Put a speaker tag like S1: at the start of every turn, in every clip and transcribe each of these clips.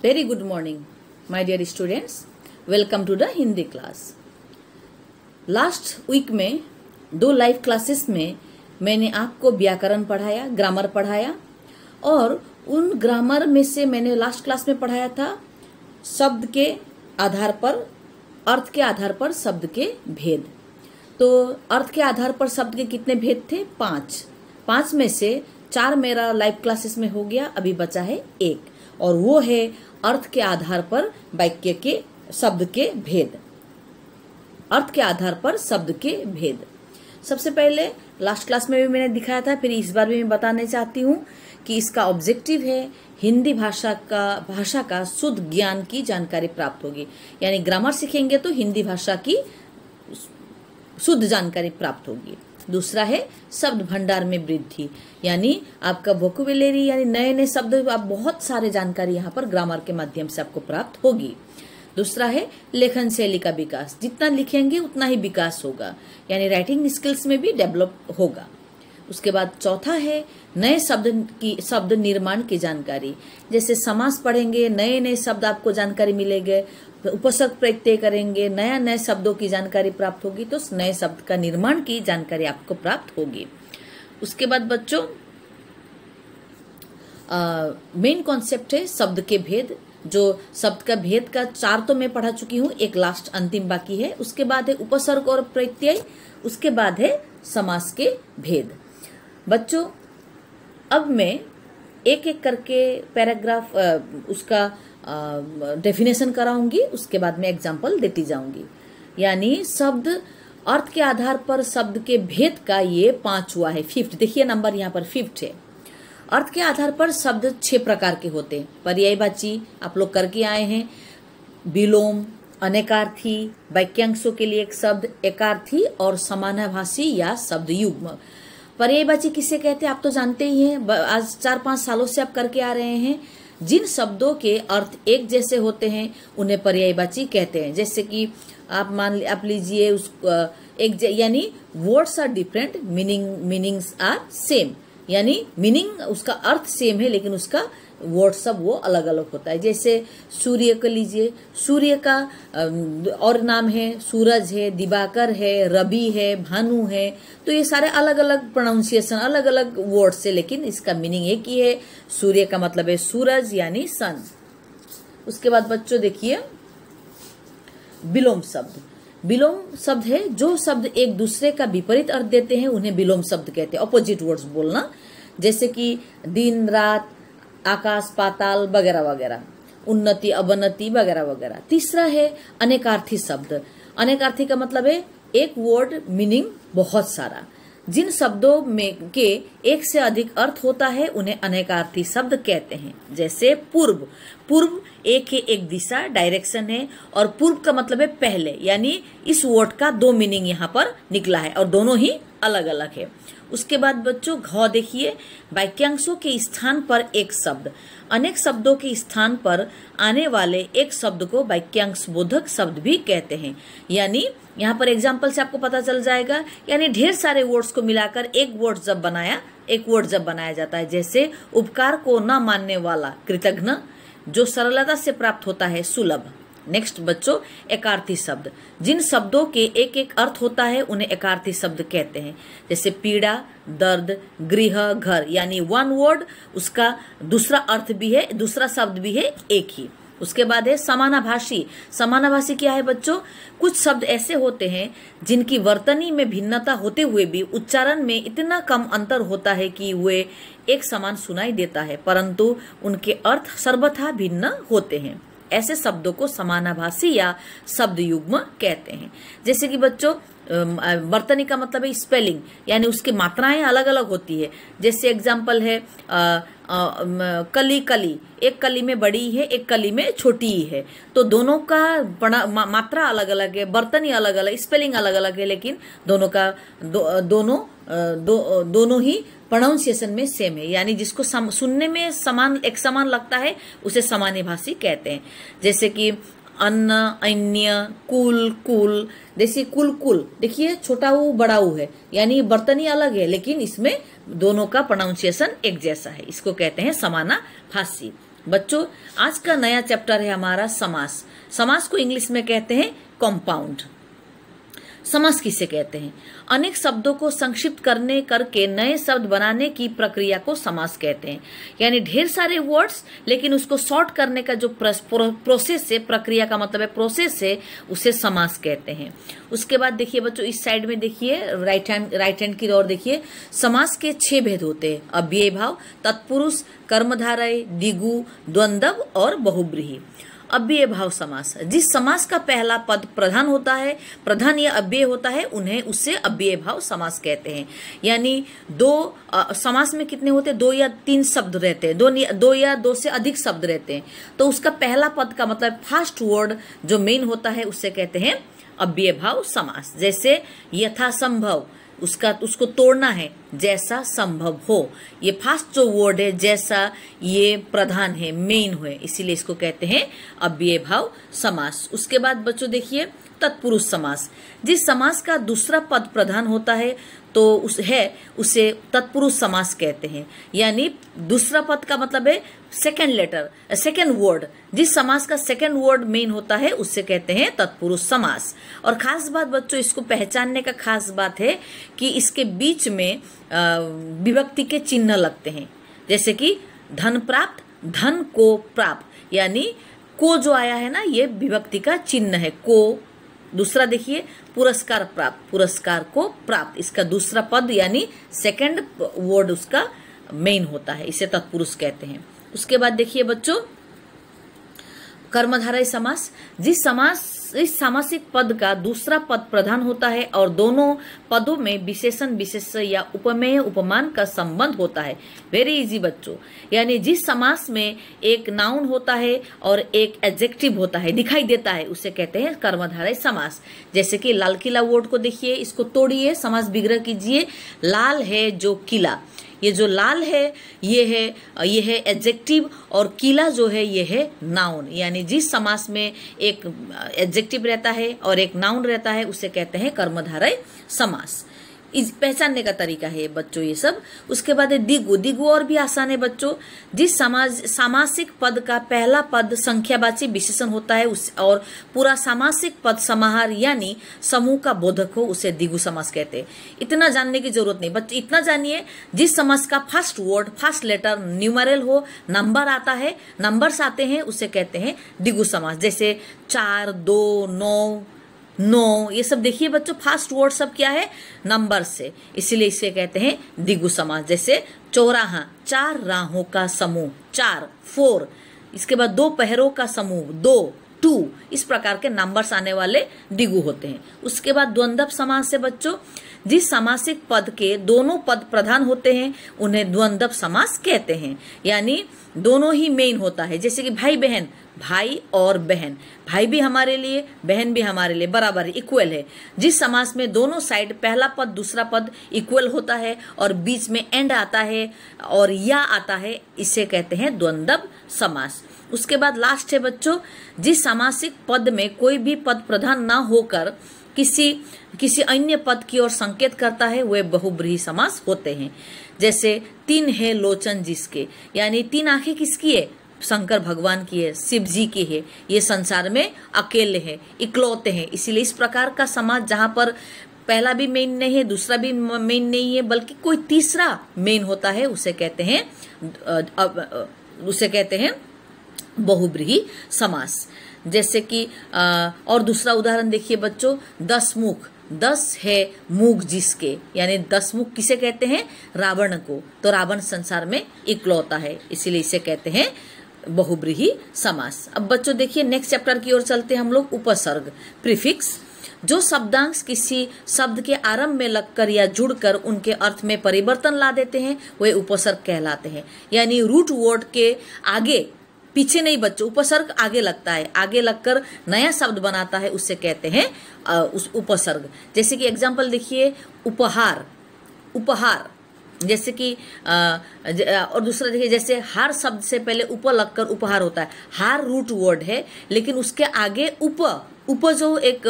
S1: Very good morning, my dear students. Welcome to the Hindi class. Last week में 2 live classes में मैंने आपको व्याकरण पढ़ाया, ग्रामर पढ़ाया और उन ग्रामर में से मैंने लास्ट क्लास में पढ़ाया था शब्द के आधार पर, अर्थ के आधार पर शब्द के भेद. तो अर्थ के आधार पर शब्द के कितने भेद थे? 5 में से 4 मेरा लाइव क्लासेस में हो गया, अभी बचा है 1 और वो है अर्थ के आधार पर वाक्य के शब्द के भेद. अर्थ के आधार पर शब्द के भेद. सबसे पहले लास्ट क्लास में भी मैंने दिखाया था, फिर इस बार भी मैं बताने चाहती हूँ कि इसका ऑब्जेक्टिव है हिंदी भाषा का शुद्ध ज्ञान की जानकारी प्राप्त होगी. यानी ग्रामर सीखेंगे तो हिंदी भाषा की शुद्ध जानकारी प्राप्त होगी. दूसरा है शब्द भंडार में वृद्धि, यानी आपका वोकैबुलरी यानी नए नए शब्द, आप बहुत सारे जानकारी यहाँ पर ग्रामर के माध्यम से आपको प्राप्त होगी. दूसरा है लेखन शैली का विकास, जितना लिखेंगे उतना ही विकास होगा, यानी राइटिंग स्किल्स में भी डेवलप होगा. उसके बाद चौथा है नए शब्द निर्माण की जानकारी. जैसे समास पढ़ेंगे, नए नए शब्द आपको जानकारी मिलेंगे, उपसर्ग प्रत्यय करेंगे, नए शब्दों की जानकारी प्राप्त होगी, तो नए शब्द का निर्माण की जानकारी आपको प्राप्त होगी. उसके बाद बच्चों मेन कॉन्सेप्ट है शब्द के भेद. जो शब्द का भेद का 4 तो मैं पढ़ा चुकी हूँ, एक लास्ट अंतिम बाकी है. उसके बाद है उपसर्ग और प्रत्यय, उसके बाद है समास के भेद. बच्चों अब मैं एक एक करके पैराग्राफ उसका डेफिनेशन कराऊंगी, उसके बाद में एग्जाम्पल देती जाऊंगी. यानी शब्द अर्थ के आधार पर शब्द के भेद का ये 5वां है, 5th. देखिए नंबर यहाँ पर 5th है. अर्थ के आधार पर शब्द 6 प्रकार के होते हैं. पर्यायवाची आप लोग करके आए हैं, विलोम, अनेकार्थी, वाक्यांशों के लिए एक शब्द, एकार्थी और समानाभासी या शब्द युग्म. पर्यायवाची किसे कहते हैं आप तो जानते ही हैं, आज 4-5 सालों से आप करके आ रहे हैं. जिन शब्दों के अर्थ एक जैसे होते हैं उन्हें पर्यायवाची कहते हैं. जैसे कि आप लीजिए यानी words are different, meanings are same, यानी मीनिंग उसका अर्थ सेम है लेकिन उसका वर्ड सब वो अलग अलग होता है. जैसे सूर्य को लीजिए, सूर्य का और नाम है, सूरज है, दिवाकर है, रवि है, भानु है. तो ये सारे अलग अलग प्रोनाउंसिएशन, अलग अलग वर्ड्स है, लेकिन इसका मीनिंग एक ही है. सूर्य का मतलब है सूरज यानी सन. उसके बाद बच्चों देखिए विलोम शब्द. विलोम शब्द है जो शब्द एक दूसरे का विपरीत अर्थ देते हैं, उन्हें विलोम शब्द कहते हैं. ऑपोजिट वर्ड्स बोलना, जैसे कि दिन रात, आकाश पाताल वगैरह वगैरह, उन्नति अवनति वगैरह वगैरह. तीसरा है अनेकार्थी शब्द. अनेकार्थी का मतलब है एक वर्ड मीनिंग बहुत सारा. जिन शब्दों में के एक से अधिक अर्थ होता है उन्हें अनेकार्थी शब्द कहते हैं. जैसे पूर्व. पूर्व एक है, एक दिशा, डायरेक्शन है, और पूर्व का मतलब है पहले, यानी इस वर्ड का 2 मीनिंग यहाँ पर निकला है और दोनों ही अलग अलग है. उसके बाद बच्चों घ देखिए, वाक्यांशों के स्थान पर एक शब्द. अनेक शब्दों के स्थान पर आने वाले एक शब्द को वाक्यांश बोधक शब्द भी कहते हैं. यानी यहाँ पर एग्जाम्पल से आपको पता चल जाएगा, यानी ढेर सारे वर्ड्स को मिलाकर एक वर्ड जब बनाया जाता है. जैसे उपकार को न मानने वाला कृतघ्न, जो सरलता से प्राप्त होता है सुलभ. नेक्स्ट बच्चों एकार्थी शब्द. जिन शब्दों के एक एक अर्थ होता है उन्हें एकार्थी शब्द कहते हैं. जैसे पीड़ा, दर्द, गृह, घर, यानी 1 वर्ड, उसका दूसरा अर्थ भी है, दूसरा शब्द भी है एक ही. उसके बाद है समानाभासी. समानाभासी क्या है बच्चों? कुछ शब्द ऐसे होते हैं जिनकी वर्तनी में भिन्नता होते हुए भी उच्चारण में इतना कम अंतर होता है कि वे एक समान सुनाई देता है, परंतु उनके अर्थ सर्वथा भिन्न होते हैं. ऐसे शब्दों को समानाभासी या शब्द युग्म कहते हैं. जैसे कि बच्चों वर्तनी का मतलब है स्पेलिंग, यानी उसकी मात्राएं अलग अलग होती है. जैसे एग्जाम्पल है कली. एक कली में बड़ी है, एक कली में छोटी है, तो दोनों का मात्रा अलग अलग है, वर्तनी अलग अलग, स्पेलिंग अलग अलग है, लेकिन दोनों का दोनों ही प्रोनाउंसिएशन में सेम है. यानी जिसको सुनने में एक समान लगता है उसे समानाभासी कहते हैं. जैसे कि अन्न, अन्य, कुल, कुल. जैसे कुल देखिए छोटा ऊ बड़ा ऊ है, यानी वर्तनी अलग है लेकिन इसमें दोनों का प्रोनाउंसिएशन एक जैसा है, इसको कहते हैं समानाभासी. बच्चों आज का नया चैप्टर है हमारा समास। समास को इंग्लिश में कहते हैं कंपाउंड। समास किसे कहते हैं? अनेक शब्दों को संक्षिप्त करके नए शब्द बनाने की प्रक्रिया को समास कहते हैं। यानी ढेर सारे वर्ड्स लेकिन उसको शॉर्ट करने का जो प्रोसेस है, प्रक्रिया का मतलब है प्रोसेस है, उसे समास कहते हैं। उसके बाद देखिए बच्चों, इस साइड में देखिए राइट हैंड की ओर देखिए, समास के 6 भेद होते हैं: अव्यय भाव, तत्पुरुष, कर्मधारय, द्विगु, द्वंद्व और बहुब्रीहि। अव्यय भाव समास, जिस समास का पहला पद प्रधान होता है, प्रधान या अव्यय होता है, उन्हें उससे अव्यय भाव समास कहते हैं। यानी समास में कितने होते हैं? 2 या 3 शब्द रहते हैं, 2 या 2 से अधिक शब्द रहते हैं। तो उसका पहला पद का मतलब फर्स्ट वर्ड जो मेन होता है उससे कहते हैं अव्यय भाव समास। जैसे यथासंभव, उसको तोड़ना है, जैसा संभव हो। ये फर्स्ट जो वर्ड है जैसा, ये प्रधान है, मेन है, इसीलिए इसको कहते हैं अव्यय भाव समास। उसके बाद बच्चों देखिए तत्पुरुष समास, जिस समास का दूसरा पद प्रधान होता है तो उसे तत्पुरुष समास कहते हैं। यानी दूसरा पद का मतलब है सेकेंड वर्ड, जिस समास का सेकेंड वर्ड मेन होता है उससे कहते हैं तत्पुरुष समास। और खास बात बच्चों, इसको पहचानने का खास बात है कि इसके बीच में विभक्ति के चिन्ह लगते हैं। जैसे कि धन प्राप्त, धन को प्राप्त, यानी को जो आया है ना, ये विभक्ति का चिन्ह है, को। दूसरा देखिए पुरस्कार प्राप्त, पुरस्कार को प्राप्त, इसका दूसरा पद यानी सेकंड वर्ड उसका मेन होता है, इसे तत्पुरुष कहते हैं। उसके बाद देखिए बच्चों कर्मधारय समास, इस सामासिक पद का दूसरा पद प्रधान होता है और दोनों पदों में विशेषण विशेष्य या उपमेय उपमान का संबंध होता है। वेरी इजी बच्चों, यानी जिस समास में एक नाउन होता है और एक एडजेक्टिव होता है, दिखाई देता है, उसे कहते हैं कर्मधारय समास। जैसे कि लाल किला वर्ड को देखिए, इसको तोड़िए, समास विग्रह कीजिए। लाल है जो किला, ये जो लाल है ये है एडजेक्टिव, और किला जो है ये है नाउन। यानी जिस समास में एक एडजेक्टिव रहता है और एक नाउन रहता है उसे कहते हैं कर्मधारय समास। इस पहचानने का तरीका है बच्चों ये सब। उसके बाद है द्विगु। द्विगु और भी आसान है बच्चों, जिस सामासिक पद का पहला पद संख्यावाची विशेषण होता है और पूरा सामासिक पद समाहार यानी समूह का बोधक हो, उसे द्विगु समास कहते हैं। इतना जानने की जरूरत नहीं बच्चे, इतना जानिए जिस समास का first word, first letter numeral हो, नंबर आता है, नंबर्स आते हैं, उसे कहते हैं द्विगु समास। जैसे 4, 2, 9, ये सब देखिए बच्चों, फास्ट वर्ड सब क्या है? नंबर से, इसीलिए इसे कहते हैं द्विगु समास। जैसे चौराहा, 4 राहों का समूह, 4, 4। इसके बाद 2 पहरों का समूह, 2, 2। इस प्रकार के नंबर्स आने वाले द्विगु होते हैं। उसके बाद द्वंद्व समास है बच्चों, जिस सामासिक पद के दोनों पद प्रधान होते हैं उन्हें द्वंद्व समास कहते हैं। यानी दोनों ही मेन होता है। जैसे कि भाई बहन, भाई और बहन, भाई भी हमारे लिए, बहन भी हमारे लिए बराबर इक्वल है। जिस समास में दोनों साइड पहला पद दूसरा पद इक्वल होता है और बीच में एंड आता है और या आता है, इसे कहते हैं द्वंद्व समास। उसके बाद लास्ट है बच्चों, जिस सामासिक पद में कोई भी पद प्रधान ना होकर किसी अन्य पद की ओर संकेत करता है, वे बहुब्रीहि समास होते हैं। जैसे 3 है लोचन जिसके, यानी 3 आंखें किसकी है? शंकर भगवान की है, शिव जी की है। ये संसार में अकेले हैं, इकलौते हैं। इसीलिए इस प्रकार का समास जहाँ पर पहला भी मेन नहीं है, दूसरा भी मेन नहीं है, बल्कि कोई तीसरा मेन होता है, उसे कहते हैं बहुब्रीहि समास। जैसे कि और दूसरा उदाहरण देखिए बच्चों, 10 मुख, 10 है मुख जिसके, यानी 10 मुख किसे कहते हैं? रावण को। तो रावण संसार में इकलौता है, इसीलिए इसे कहते हैं बहुब्रीहि समास। अब बच्चों देखिए नेक्स्ट चैप्टर की ओर चलते हैं हम लोग। उपसर्ग, प्रीफिक्स, जो शब्दांश किसी शब्द के आरंभ में लगकर या जुड़कर उनके अर्थ में परिवर्तन ला देते हैं, वे उपसर्ग कहलाते हैं। यानी रूट वर्ड के आगे पीछे नहीं बच्चों, उपसर्ग आगे लगता है, आगे लगकर नया शब्द बनाता है, उससे कहते हैं उस उपसर्ग। जैसे कि एग्जाम्पल देखिए, उपहार, उपहार जैसे कि और दूसरा देखिए, जैसे हार शब्द से पहले उप लगकर उपहार होता है। हार रूट वर्ड है, लेकिन उसके आगे उप जो एक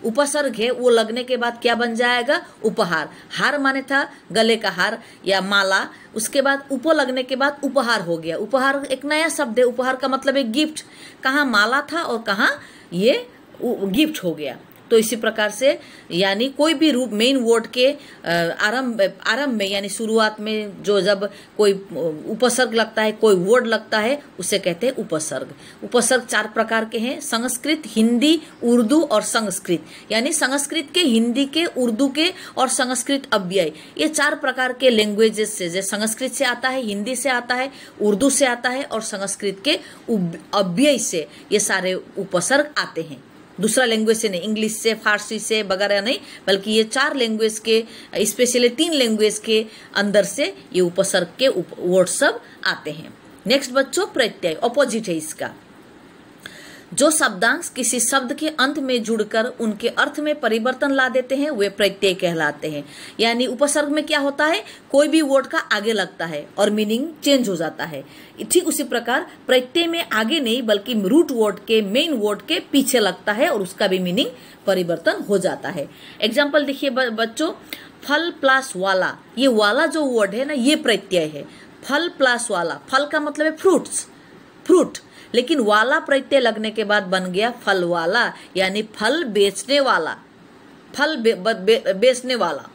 S1: उपसर्ग है वो लगने के बाद क्या बन जाएगा, उपहार। हार माने था गले का हार या माला, उसके बाद उप लगने के बाद उपहार हो गया। उपहार एक नया शब्द है, उपहार का मतलब है गिफ्ट। कहाँ माला था और कहाँ ये गिफ्ट हो गया। तो इसी प्रकार से यानी कोई भी रूप मेन वर्ड के आरंभ में यानी शुरुआत में जो जब कोई उपसर्ग लगता है, कोई वर्ड लगता है, उसे कहते हैं उपसर्ग। उपसर्ग 4 प्रकार के हैं, संस्कृत, हिंदी, उर्दू और संस्कृत। यानी संस्कृत के, हिंदी के, उर्दू के और संस्कृत अव्यय, ये 4 प्रकार के लैंग्वेजेस से, जैसे संस्कृत से आता है, हिंदी से आता है, उर्दू से आता है और संस्कृत के अव्यय से ये सारे उपसर्ग आते हैं। दूसरा लैंग्वेज से नहीं, इंग्लिश से, फारसी से वगैरह नहीं, बल्कि ये 4 लैंग्वेज के, स्पेशली 3 लैंग्वेज के अंदर से ये उपसर्ग के वर्ड सब आते हैं। नेक्स्ट बच्चों, प्रत्यय ऑपोजिट है इसका। जो शब्दांश किसी शब्द के अंत में जुड़कर उनके अर्थ में परिवर्तन ला देते हैं वे प्रत्यय कहलाते हैं। यानी उपसर्ग में क्या होता है, कोई भी वर्ड का आगे लगता है और मीनिंग चेंज हो जाता है। ठीक उसी प्रकार प्रत्यय में आगे नहीं बल्कि रूट वर्ड के, मेन वर्ड के पीछे लगता है और उसका भी मीनिंग परिवर्तन हो जाता है। एग्जाम्पल देखिए बच्चों, फल प्लस वाला, ये वाला जो वर्ड है ना, ये प्रत्यय है। फल प्लस वाला, फल का मतलब है फ्रूट्स, फ्रूट, लेकिन वाला प्रत्यय लगने के बाद बन गया फल वाला, यानी फल बेचने वाला, फल बेचने वाला।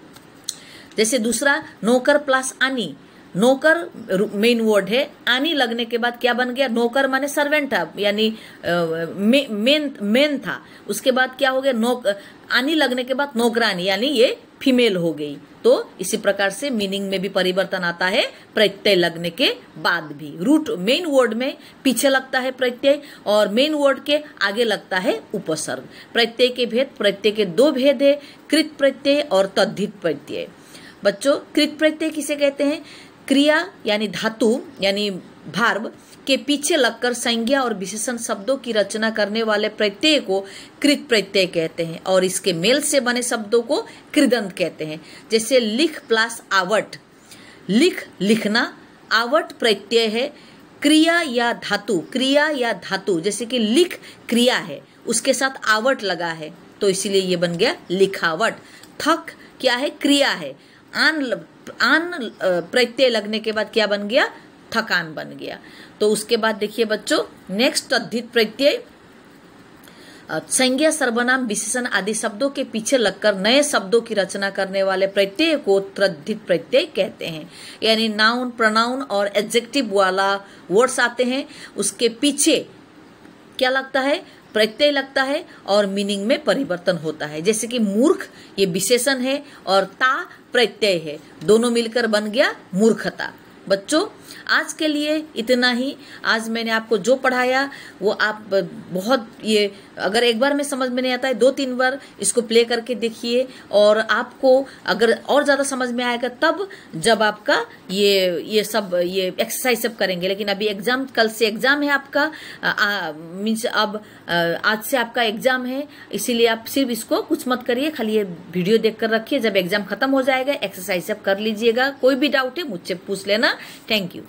S1: जैसे दूसरा, नौकर प्लस आनी, नौकर मेन वर्ड है, आनी लगने के बाद क्या बन गया, नौकर माने सर्वेंट था, यानी मेन था। उसके बाद क्या हो गया, आनी लगने के बाद नौकरानी, यानी ये फीमेल हो गई। तो इसी प्रकार से मीनिंग में भी परिवर्तन आता है प्रत्यय लगने के बाद भी। रूट मेन वर्ड में पीछे लगता है प्रत्यय और मेन वर्ड के आगे लगता है उपसर्ग। प्रत्यय के भेद, प्रत्यय के 2 भेद है, कृत प्रत्यय और तद्धित प्रत्यय। बच्चों, कृत प्रत्यय किसे कहते हैं, क्रिया यानी धातु यानी भार्ब के पीछे लगकर संज्ञा और विशेषण शब्दों की रचना करने वाले प्रत्यय को कृत प्रत्यय कहते हैं और इसके मेल से बने शब्दों को कृदंत कहते हैं। जैसे लिख प्लस आवट, लिख लिखना, आवट प्रत्यय है, क्रिया या धातु, क्रिया या धातु, जैसे कि लिख क्रिया है उसके साथ आवट लगा है तो इसीलिए ये बन गया लिखावट। थक क्या है, क्रिया है, आन प्रत्यय लगने के बाद क्या बन गया, थकान बन गया। तो उसके बाद देखिए बच्चों, नेक्स्ट तद्धित प्रत्यय, संज्ञा, सर्वनाम, विशेषण आदि शब्दों के पीछे लगकर नए शब्दों की रचना करने वाले प्रत्यय को तद्धित प्रत्यय कहते हैं। यानी नाउन, प्रोनाउन और एडजेक्टिव वाला वर्ड्स आते हैं, उसके पीछे क्या लगता है, प्रत्यय लगता है और मीनिंग में परिवर्तन होता है। जैसे कि मूर्ख ये विशेषण है और ता प्रत्यय है, दोनों मिलकर बन गया मूर्खता। बच्चों, आज के लिए इतना ही। आज मैंने आपको जो पढ़ाया वो आप बहुत, ये अगर एक बार में समझ में नहीं आता है 2-3 बार इसको प्ले करके देखिए और आपको अगर और ज़्यादा समझ में आएगा तब जब आपका ये सब ये एक्सरसाइज सब करेंगे। लेकिन अभी एग्जाम, कल से एग्जाम है आपका, मीन्स अब आज से आपका एग्जाम है, इसीलिए आप सिर्फ इसको कुछ मत करिए, खाली ये वीडियो देख कर रखिए। जब एग्जाम खत्म हो जाएगा एक्सरसाइज सब कर लीजिएगा। कोई भी डाउट है मुझसे पूछ लेना। Thank you.